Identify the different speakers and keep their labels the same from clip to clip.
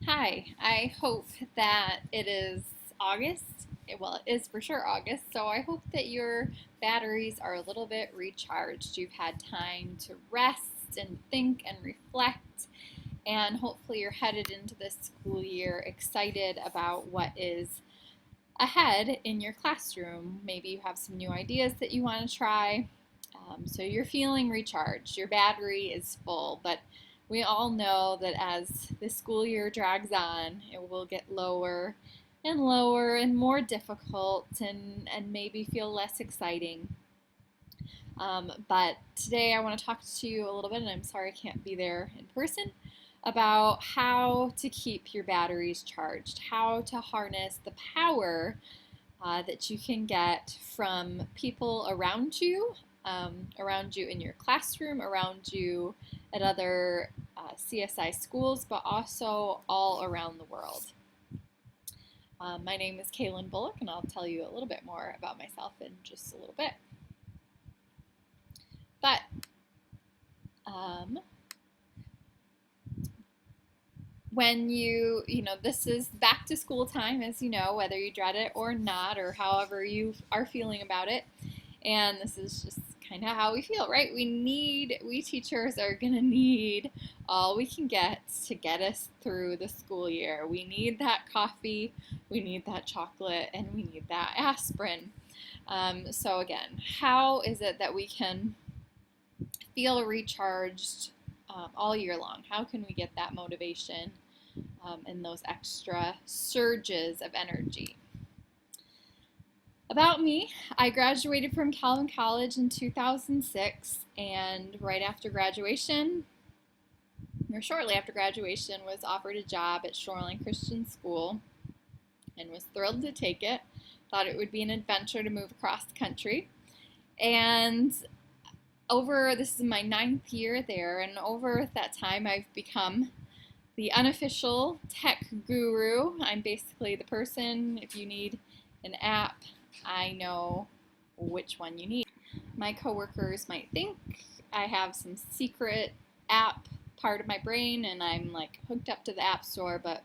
Speaker 1: Hi, I hope that it is August. Well, it is for sure August, so I hope that your batteries are a little bit recharged. You've had time to rest and think and reflect, and hopefully you're headed into this school year excited about what is ahead in your classroom. Maybe you have some new ideas that you want to try. So you're feeling recharged. Your battery is full, but we all know that as the school year drags on, it will get lower and more difficult and maybe feel less exciting. But today I want to talk to you a little bit, and I'm sorry I can't be there in person, about how to keep your batteries charged, how to harness the power that you can get from people around you in your classroom, around you at other CSI schools, but also all around the world. My name is Kaylin Bullock, and I'll tell you a little bit more about myself in just a little bit. But when this is back to school time, as you know, whether you dread it or not, or however you are feeling about it. And this is just kind of how we feel, right? We teachers are going to need all we can get to get us through the school year. We need that coffee, we need that chocolate, and we need that aspirin. So again, how is it that we can feel recharged all year long? How can we get that motivation and those extra surges of energy? About me, I graduated from Calvin College in 2006, and right after graduation, or shortly after graduation, was offered a job at Shoreline Christian School and was thrilled to take it. Thought it would be an adventure to move across the country. And this is my 9th year there, and over that time I've become the unofficial tech guru. I'm basically the person, if you need an app, I know which one you need. My coworkers might think I have some secret app part of my brain and I'm like hooked up to the app store, but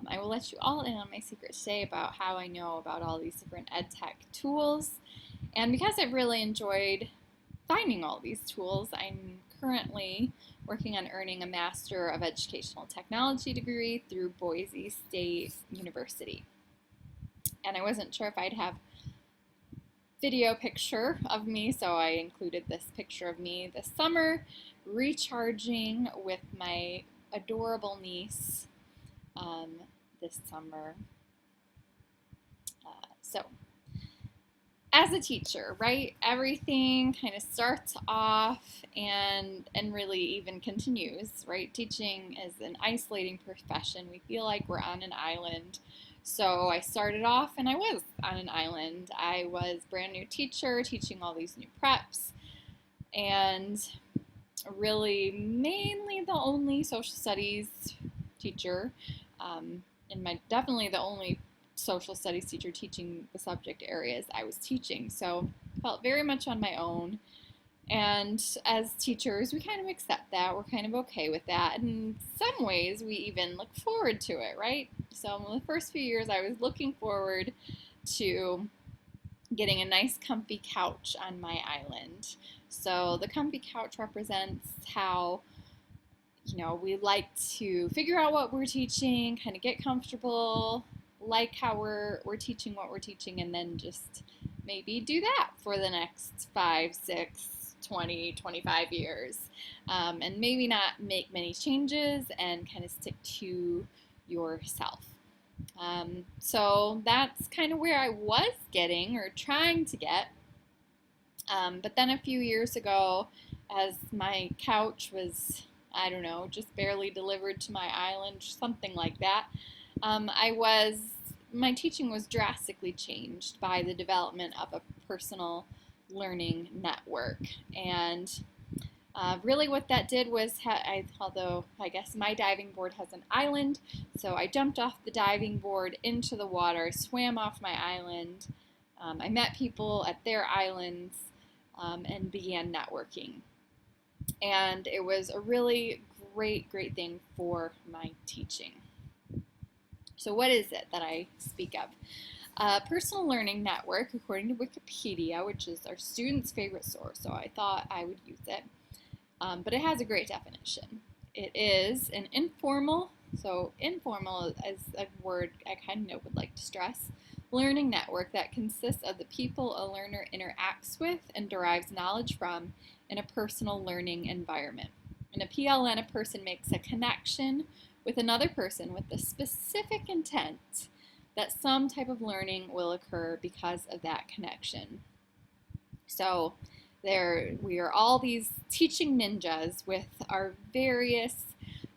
Speaker 1: I will let you all in on my secret today about how I know about all these different ed tech tools. And because I've really enjoyed finding all these tools, I'm currently working on earning a Master of Educational Technology degree through Boise State University. And I wasn't sure if I'd have video picture of me, so I included this picture of me this summer recharging with my adorable niece this summer. So as a teacher, right, everything kind of starts off and really even continues, right? Teaching is an isolating profession. We feel like we're on an island. So I started off and I was on an island. I was a brand new teacher teaching all these new preps and really mainly the only social studies teacher and definitely the only social studies teacher teaching the subject areas I was teaching. So felt very much on my own. And as teachers, we kind of accept that. We're kind of okay with that. And in some ways, we even look forward to it, right? So in the first few years, I was looking forward to getting a nice comfy couch on my island. So the comfy couch represents how, we like to figure out what we're teaching, kind of get comfortable, like how we're teaching what we're teaching, and then just maybe do that for the next 5, 6, 20, 25 years, and maybe not make many changes and kind of stick to yourself. So that's kind of where I was getting or trying to get. But then a few years ago, as my couch was, I don't know, just barely delivered to my island, something like that, my teaching was drastically changed by the development of a personal learning network. And really what that did was, although I guess my diving board has an island, so I jumped off the diving board into the water, swam off my island, I met people at their islands, and began networking. And it was a really great thing for my teaching. So what is it that I speak of? A personal learning network, according to Wikipedia, which is our students' favorite source, so I thought I would use it. But it has a great definition. It is an informal, so informal is a word I kind of would like to stress, learning network that consists of the people a learner interacts with and derives knowledge from in a personal learning environment. In a PLN, a person makes a connection with another person with the specific intent that some type of learning will occur because of that connection. So we are all these teaching ninjas with our various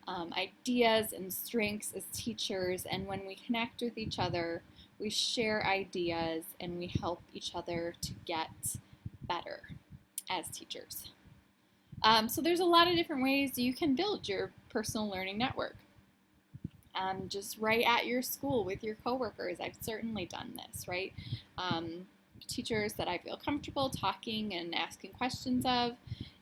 Speaker 1: ideas and strengths as teachers, and when we connect with each other, we share ideas and we help each other to get better as teachers. So there's a lot of different ways you can build your personal learning network. Just right at your school with your coworkers. I've certainly done this, right? Teachers that I feel comfortable talking and asking questions of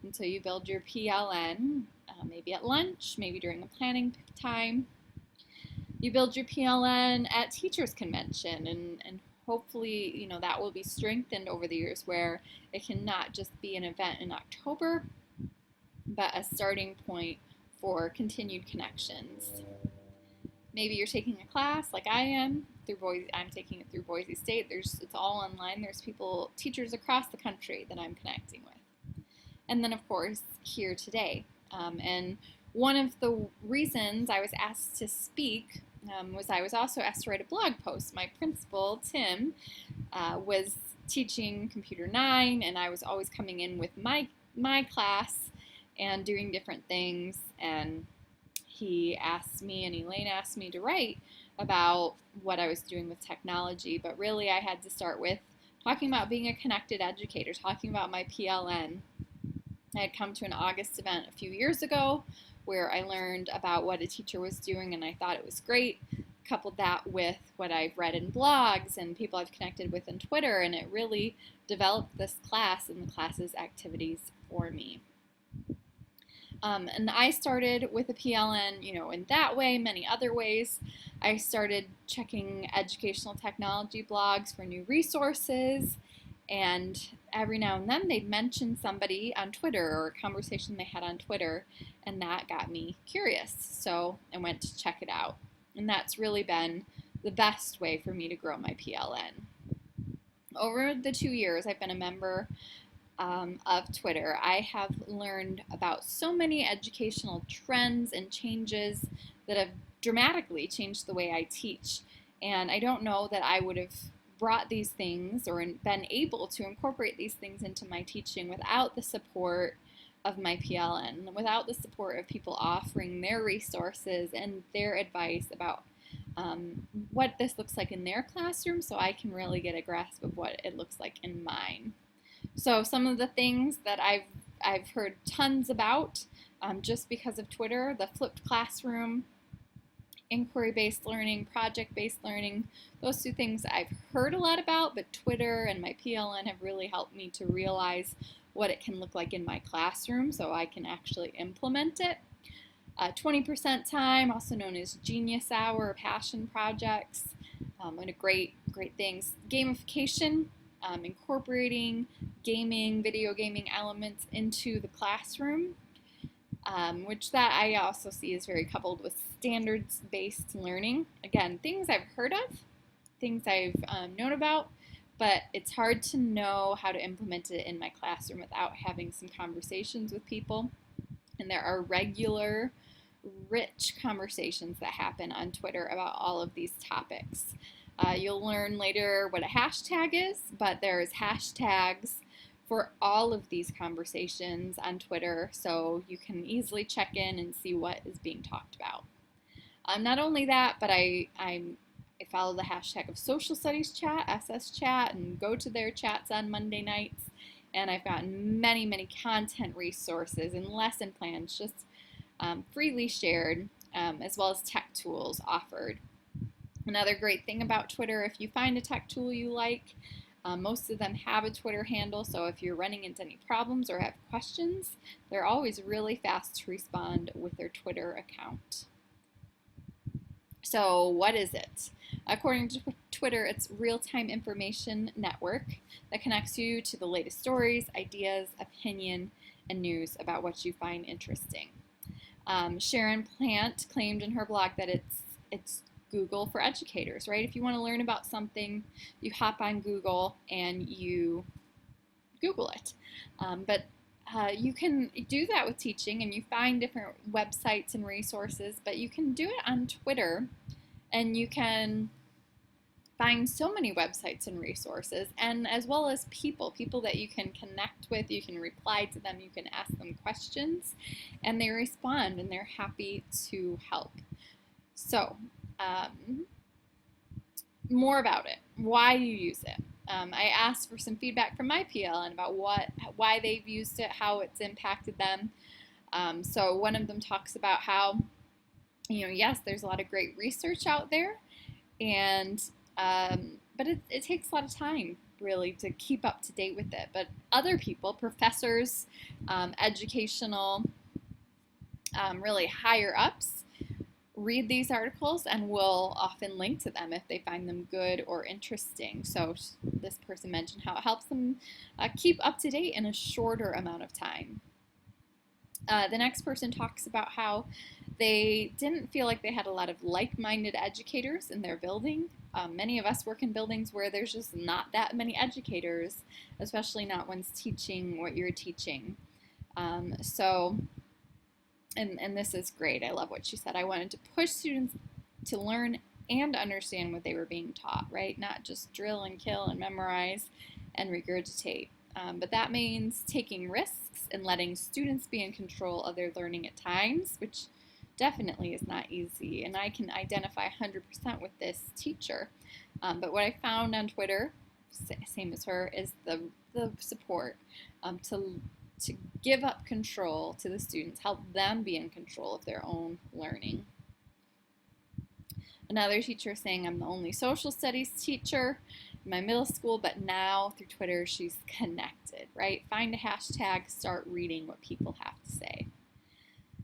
Speaker 1: until you build your PLN, maybe at lunch, maybe during a planning time. You build your PLN at teachers convention, and hopefully, that will be strengthened over the years where it can not just be an event in October, but a starting point for continued connections. Maybe you're taking a class like I am through Boise. I'm taking it through Boise State. It's all online. There's teachers across the country that I'm connecting with. And then, of course, here today. And one of the reasons I was asked to speak was I was also asked to write a blog post. My principal, Tim, was teaching Computer 9, and I was always coming in with my class and doing different things, and he asked me, and Elaine asked me to write about what I was doing with technology, but really I had to start with talking about being a connected educator, talking about my PLN. I had come to an August event a few years ago where I learned about what a teacher was doing, and I thought it was great. Coupled that with what I've read in blogs and people I've connected with on Twitter, and it really developed this class and the class's activities for me. And I started with a PLN, in that way, many other ways. I started checking educational technology blogs for new resources, and every now and then they'd mention somebody on Twitter or a conversation they had on Twitter, and that got me curious. So I went to check it out, and that's really been the best way for me to grow my PLN. Over the 2 years I've been a member of Twitter, I have learned about so many educational trends and changes that have dramatically changed the way I teach. And I don't know that I would have brought these things or been able to incorporate these things into my teaching without the support of my PLN, without the support of people offering their resources and their advice about what this looks like in their classroom, so I can really get a grasp of what it looks like in mine. So some of the things that I've heard tons about just because of Twitter: the flipped classroom, inquiry-based learning, project-based learning. Those two things I've heard a lot about, but Twitter and my PLN have really helped me to realize what it can look like in my classroom so I can actually implement it. 20% time, also known as Genius Hour or passion projects, and great things. Gamification, incorporating gaming, video gaming elements into the classroom, which that I also see is very coupled with standards-based learning. Again, things I've heard of, things I've known about, but it's hard to know how to implement it in my classroom without having some conversations with people. And there are regular, rich conversations that happen on Twitter about all of these topics. You'll learn later what a hashtag is, but there's hashtags for all of these conversations on Twitter, so you can easily check in and see what is being talked about. Not only that, but I follow the hashtag of Social Studies Chat, SS Chat, and go to their chats on Monday nights, and I've gotten many content resources and lesson plans just freely shared, as well as tech tools offered. Another great thing about Twitter, if you find a tech tool you like, most of them have a Twitter handle, so if you're running into any problems or have questions, they're always really fast to respond with their Twitter account. So what is it? According to Twitter, it's real-time information network that connects you to the latest stories, ideas, opinion, and news about what you find interesting. Sharon Plant claimed in her blog that it's Google for educators, right? If you want to learn about something, you hop on Google and you Google it. But you can do that with teaching, and you find different websites and resources, but you can do it on Twitter, and you can find so many websites and resources, and as well as people that you can connect with. You can reply to them, you can ask them questions, and they respond, and they're happy to help. So more about it. Why do you use it? I asked for some feedback from my PLN about why they've used it, how it's impacted them. So one of them talks about how, yes, there's a lot of great research out there, and but it takes a lot of time really to keep up to date with it. But other people, professors, educational, really higher ups, read these articles and will often link to them if they find them good or interesting. So this person mentioned how it helps them keep up to date in a shorter amount of time. The next person talks about how they didn't feel like they had a lot of like-minded educators in their building. Many of us work in buildings where there's just not that many educators, especially not ones teaching what you're teaching. And this is great. I love what she said. I wanted to push students to learn and understand what they were being taught, right? Not just drill and kill and memorize and regurgitate. But that means taking risks and letting students be in control of their learning at times, which definitely is not easy. And I can identify 100% with this teacher. But what I found on Twitter, same as her, is the support to give up control to the students, help them be in control of their own learning. Another teacher saying, I'm the only social studies teacher in my middle school, but now through Twitter she's connected, right? Find a hashtag, start reading what people have to say.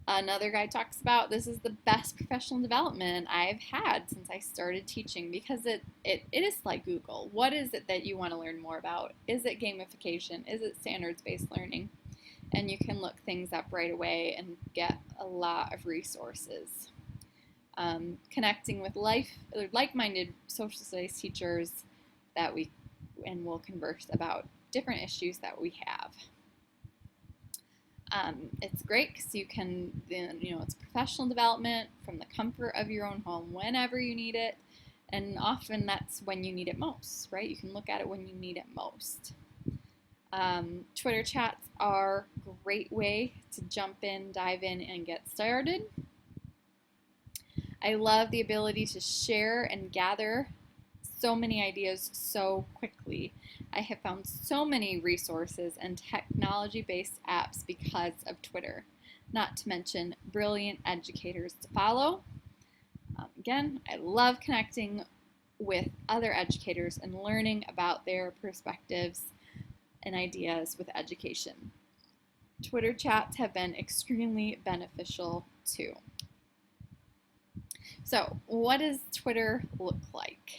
Speaker 1: Another guy talks about, this is the best professional development I've had since I started teaching, because it is like Google. What is it that you want to learn more about? Is it gamification? Is it standards-based learning? And you can look things up right away and get a lot of resources. Connecting with like-minded social studies teachers that we'll converse about different issues that we have. It's great because you can, it's professional development from the comfort of your own home whenever you need it, and often that's when you need it most, right? You can look at it when you need it most. Twitter chats are a great way to jump in, dive in, and get started. I love the ability to share and gather so many ideas so quickly. I have found so many resources and technology-based apps because of Twitter, not to mention brilliant educators to follow. Again, I love connecting with other educators and learning about their perspectives and ideas with education. Twitter chats have been extremely beneficial too. So, what does Twitter look like?